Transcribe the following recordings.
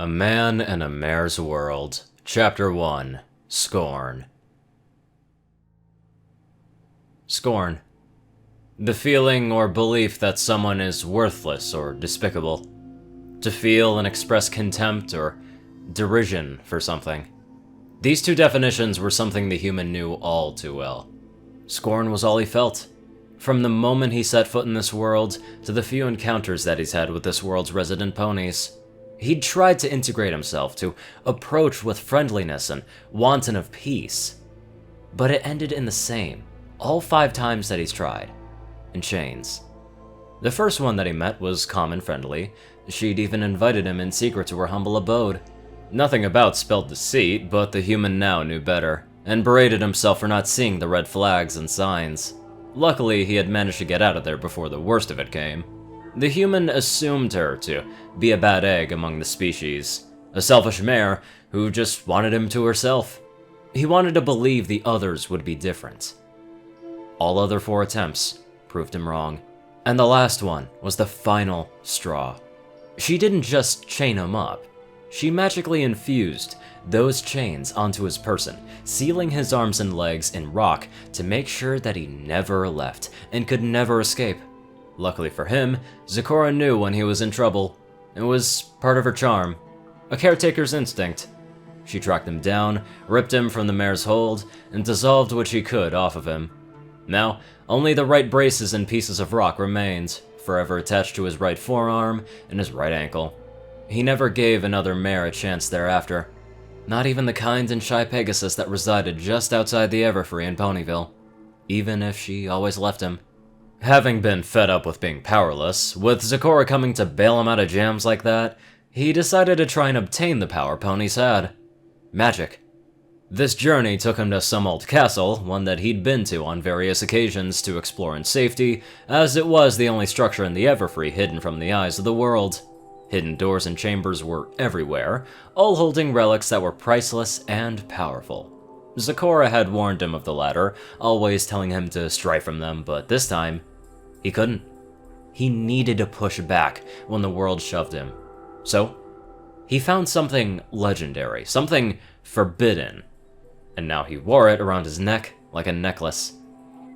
A Man in a Mare's World, Chapter 1, Scorn. Scorn. The feeling or belief that someone is worthless or despicable. To feel and express contempt or derision for something. These two definitions were something the human knew all too well. Scorn was all he felt. From the moment he set foot in this world, to the few encounters that he's had with this world's resident ponies. He'd tried to integrate himself, to approach with friendliness and wanton of peace. But it ended in the same, all 5 times that he's tried. In chains. The first one that he met was calm and friendly. She'd even invited him in secret to her humble abode. Nothing about spelled deceit, but the human now knew better, and berated himself for not seeing the red flags and signs. Luckily, he had managed to get out of there before the worst of it came. The human assumed her to be a bad egg among the species, a selfish mare who just wanted him to herself. He wanted to believe the others would be different. All other 4 attempts proved him wrong, and the last one was the final straw. She didn't just chain him up, she magically infused those chains onto his person, sealing his arms and legs in rock to make sure that he never left and could never escape. Luckily for him, Zecora knew when he was in trouble. It was part of her charm, a caretaker's instinct. She tracked him down, ripped him from the mare's hold, and dissolved what she could off of him. Now, only the right braces and pieces of rock remained, forever attached to his right forearm and his right ankle. He never gave another mare a chance thereafter. Not even the kind and shy Pegasus that resided just outside the Evergreen in Ponyville, even if she always left him. Having been fed up with being powerless, with Zecora coming to bail him out of jams like that, he decided to try and obtain the power ponies had. Magic. This journey took him to some old castle, one that he'd been to on various occasions to explore in safety, as it was the only structure in the Evergreen hidden from the eyes of the world. Hidden doors and chambers were everywhere, all holding relics that were priceless and powerful. Zecora had warned him of the latter, always telling him to stray from them, but this time, he couldn't. He needed to push back when the world shoved him. So, he found something legendary, something forbidden, and now he wore it around his neck like a necklace.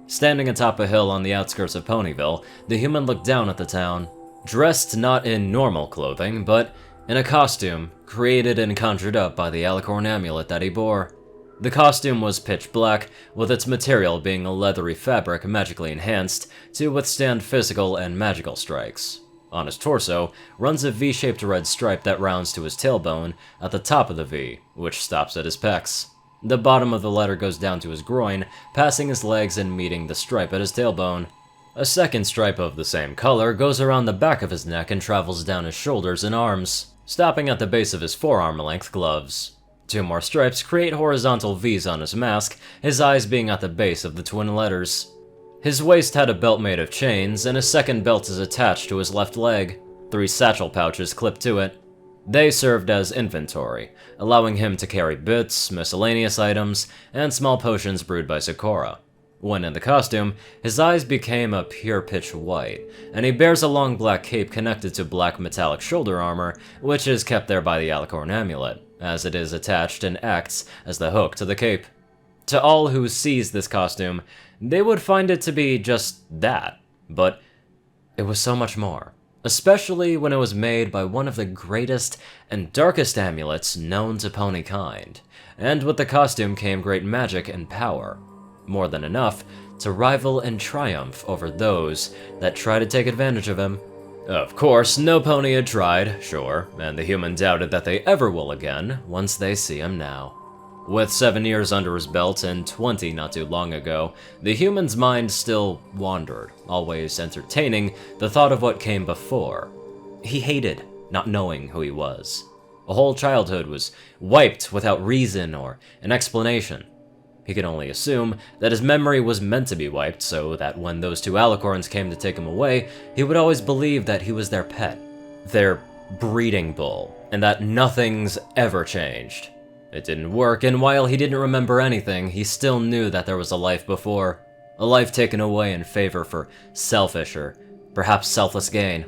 Standing atop a hill on the outskirts of Ponyville, the human looked down at the town, dressed not in normal clothing, but in a costume created and conjured up by the alicorn amulet that he bore. The costume was pitch black, with its material being a leathery fabric magically enhanced to withstand physical and magical strikes. On his torso runs a V-shaped red stripe that rounds to his tailbone at the top of the V, which stops at his pecs. The bottom of the letter goes down to his groin, passing his legs and meeting the stripe at his tailbone. A second stripe of the same color goes around the back of his neck and travels down his shoulders and arms, stopping at the base of his forearm-length gloves. 2 more stripes create horizontal V's on his mask, his eyes being at the base of the twin letters. His waist had a belt made of chains, and a second belt is attached to his left leg, 3 satchel pouches clipped to it. They served as inventory, allowing him to carry bits, miscellaneous items, and small potions brewed by Zecora. When in the costume, his eyes became a pure pitch white, and he bears a long black cape connected to black metallic shoulder armor, which is kept there by the alicorn amulet, as it is attached and acts as the hook to the cape. To all who sees this costume, they would find it to be just that, but it was so much more, especially when it was made by one of the greatest and darkest amulets known to pony kind, and with the costume came great magic and power. More than enough to rival and triumph over those that try to take advantage of him. Of course, no pony had tried, sure, and the human doubted that they ever will again once they see him now. With 7 years under his belt and 20 not too long ago, the human's mind still wandered, always entertaining the thought of what came before. He hated not knowing who he was. A whole childhood was wiped without reason or an explanation. He could only assume that his memory was meant to be wiped so that when those 2 alicorns came to take him away, he would always believe that he was their pet, their breeding bull, and that nothing's ever changed. It didn't work, and while he didn't remember anything, he still knew that there was a life before, a life taken away in favor for selfish or perhaps selfless gain.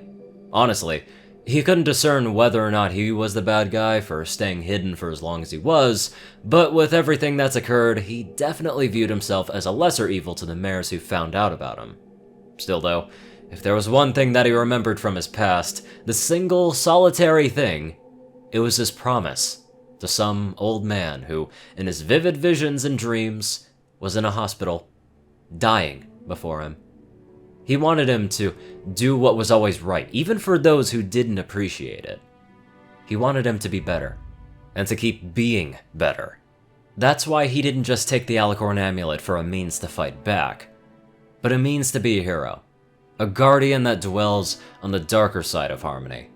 Honestly, He couldn't discern whether or not he was the bad guy for staying hidden for as long as he was, but with everything that's occurred, he definitely viewed himself as a lesser evil to the mares who found out about him. Still though, if there was one thing that he remembered from his past, the single, solitary thing, it was his promise to some old man who, in his vivid visions and dreams, was in a hospital, dying before him. He wanted him to do what was always right, even for those who didn't appreciate it. He wanted him to be better, and to keep being better. That's why he didn't just take the Alicorn Amulet for a means to fight back, but a means to be a hero. A guardian that dwells on the darker side of Harmony.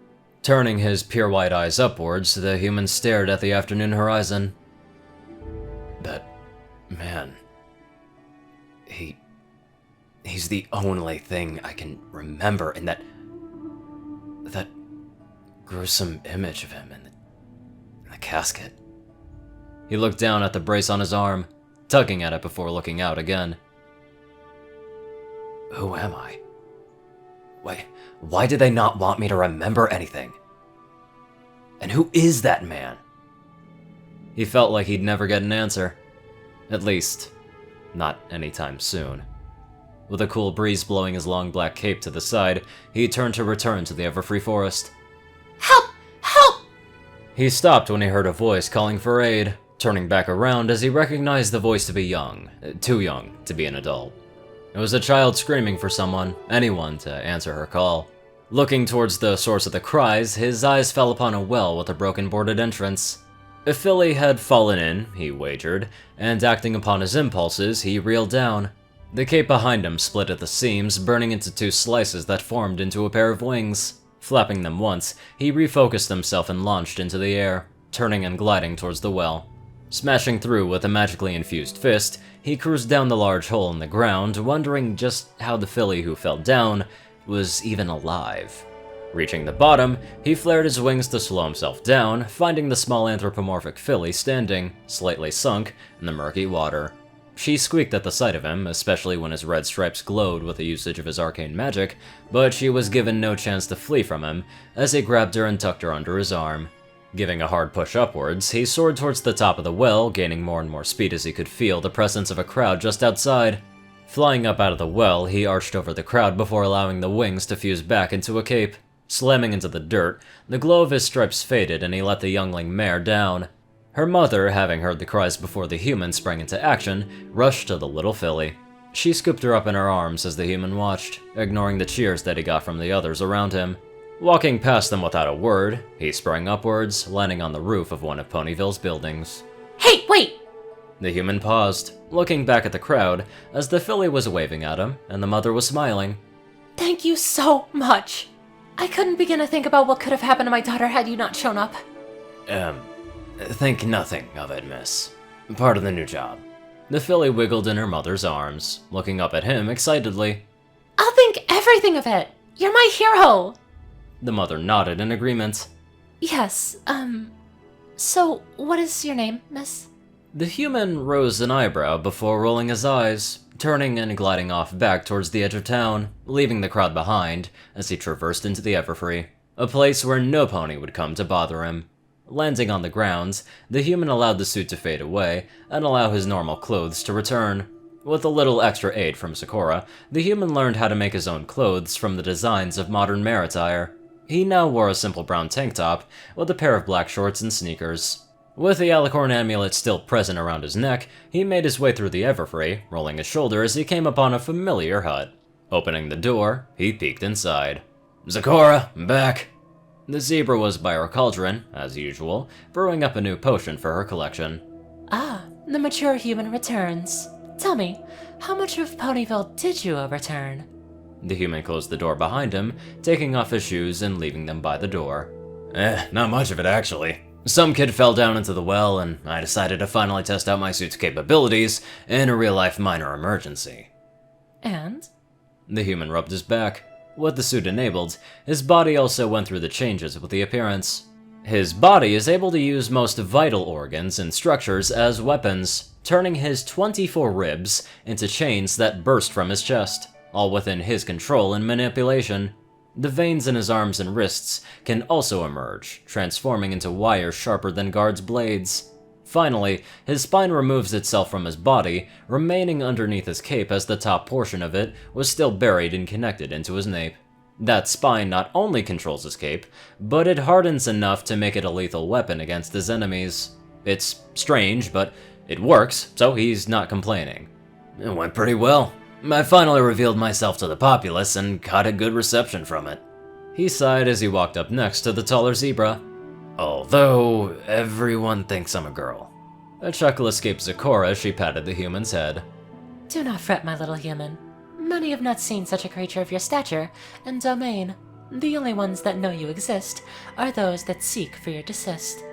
Turning his pure white eyes upwards, the human stared at the afternoon horizon. That man... He's the only thing I can remember in that gruesome image of him in the casket. He looked down at the brace on his arm, tugging at it before looking out again. Who am I? Why did they not want me to remember anything? And who is that man? He felt like he'd never get an answer. At least, not anytime soon. With a cool breeze blowing his long black cape to the side, he turned to return to the Everfree Forest. Help! Help! He stopped when he heard a voice calling for aid, turning back around as he recognized the voice to be young, too young to be an adult. It was a child screaming for someone, anyone, to answer her call. Looking towards the source of the cries, his eyes fell upon a well with a broken boarded entrance. A filly had fallen in, he wagered, and acting upon his impulses, he reeled down. The cape behind him split at the seams, burning into two slices that formed into a pair of wings. Flapping them once, he refocused himself and launched into the air, turning and gliding towards the well. Smashing through with a magically infused fist, he cruised down the large hole in the ground, wondering just how the filly who fell down was even alive. Reaching the bottom, he flared his wings to slow himself down, finding the small anthropomorphic filly standing, slightly sunk, in the murky water. She squeaked at the sight of him, especially when his red stripes glowed with the usage of his arcane magic, but she was given no chance to flee from him, as he grabbed her and tucked her under his arm. Giving a hard push upwards, he soared towards the top of the well, gaining more and more speed as he could feel the presence of a crowd just outside. Flying up out of the well, he arched over the crowd before allowing the wings to fuse back into a cape. Slamming into the dirt, the glow of his stripes faded and he let the youngling mare down. Her mother, having heard the cries before the human sprang into action, rushed to the little filly. She scooped her up in her arms as the human watched, ignoring the cheers that he got from the others around him. Walking past them without a word, he sprang upwards, landing on the roof of one of Ponyville's buildings. Hey, wait! The human paused, looking back at the crowd, as the filly was waving at him, and the mother was smiling. Thank you so much. I couldn't begin to think about what could have happened to my daughter had you not shown up. Think nothing of it, miss. Part of the new job. The filly wiggled in her mother's arms, looking up at him excitedly. I'll think everything of it. You're my hero. The mother nodded in agreement. Yes, so what is your name, miss? The human rose an eyebrow before rolling his eyes, turning and gliding off back towards the edge of town, leaving the crowd behind as he traversed into the Everfree, a place where no pony would come to bother him. Landing on the ground, the human allowed the suit to fade away and allow his normal clothes to return. With a little extra aid from Sakura, the human learned how to make his own clothes from the designs of modern mare attire. He now wore a simple brown tank top with a pair of black shorts and sneakers. With the Alicorn amulet still present around his neck, he made his way through the Everfree, rolling his shoulder as he came upon a familiar hut. Opening the door, he peeked inside. Sakura, I'm back! The zebra was by her cauldron, as usual, brewing up a new potion for her collection. Ah, the mature human returns. Tell me, how much of Ponyville did you overturn? The human closed the door behind him, taking off his shoes and leaving them by the door. Not much of it, actually. Some kid fell down into the well, and I decided to finally test out my suit's capabilities in a real-life minor emergency. And? The human rubbed his back. With the suit enabled, his body also went through the changes with the appearance. His body is able to use most vital organs and structures as weapons, turning his 24 ribs into chains that burst from his chest, all within his control and manipulation. The veins in his arms and wrists can also emerge, transforming into wires sharper than guards' blades. Finally, his spine removes itself from his body, remaining underneath his cape as the top portion of it was still buried and connected into his nape. That spine not only controls his cape, but it hardens enough to make it a lethal weapon against his enemies. It's strange, but it works, so he's not complaining. It went pretty well. I finally revealed myself to the populace and got a good reception from it. He sighed as he walked up next to the taller zebra. Although, everyone thinks I'm a girl. A chuckle escaped Zecora as she patted the human's head. Do not fret, my little human. Many have not seen such a creature of your stature and domain. The only ones that know you exist are those that seek for your desist.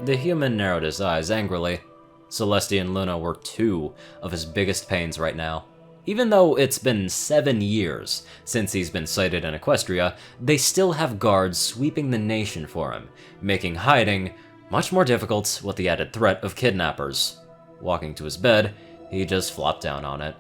The human narrowed his eyes angrily. Celestia and Luna were two of his biggest pains right now. Even though it's been 7 years since he's been sighted in Equestria, they still have guards sweeping the nation for him, making hiding much more difficult with the added threat of kidnappers. Walking to his bed, he just flopped down on it.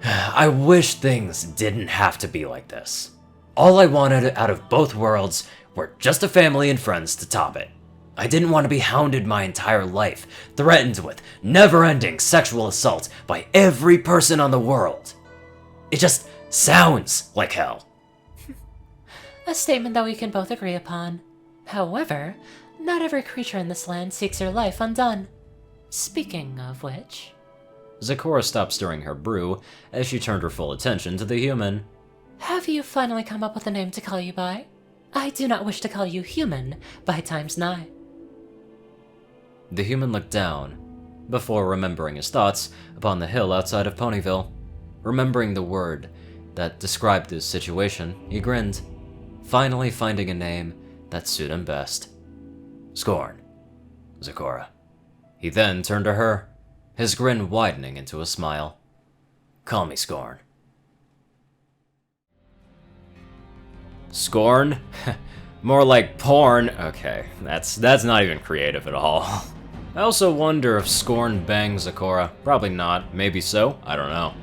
I wish things didn't have to be like this. All I wanted out of both worlds were just a family and friends to top it. I didn't want to be hounded my entire life, threatened with never-ending sexual assault by every person on the world. It just sounds like hell. A statement that we can both agree upon. However, not every creature in this land seeks your life undone. Speaking of which... Zecora stopped stirring her brew as she turned her full attention to the human. Have you finally come up with a name to call you by? I do not wish to call you human by times 9. The human looked down, before remembering his thoughts upon the hill outside of Ponyville. Remembering the word that described his situation, he grinned, finally finding a name that suited him best. Scorn. Zecora. He then turned to her, his grin widening into a smile. Call me Scorn. Scorn? More like porn. Okay, that's not even creative at all. I also wonder if Scorn bangs Zecora. Probably not. Maybe so. I don't know.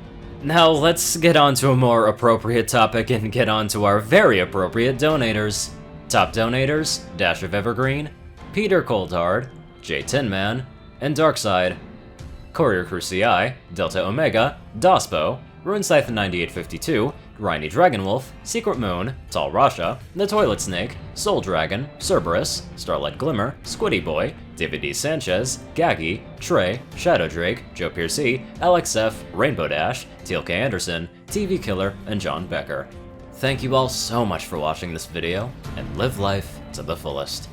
Now let's get on to a more appropriate topic and get on to our very appropriate donators. Top donators, Dash of Evergreen, Peter Coulthard, J Tinman, and Darkside. CourierCruz CI, Delta Omega, Dospo, RuneScythe9852, Ryanny Dragonwolf, Secret Moon, Tallrascha, The Toilet Snake, SoulDragon, Cerberus, Starlight Glimmer, Squiddy Boy, David D. Sanchez, Gaggy, Trey, Shadow Drake, Joe Piercy, Alex F., Rainbow Dash, Teal K. Anderson, TV Killer, and John Becker. Thank you all so much for watching this video, and live life to the fullest.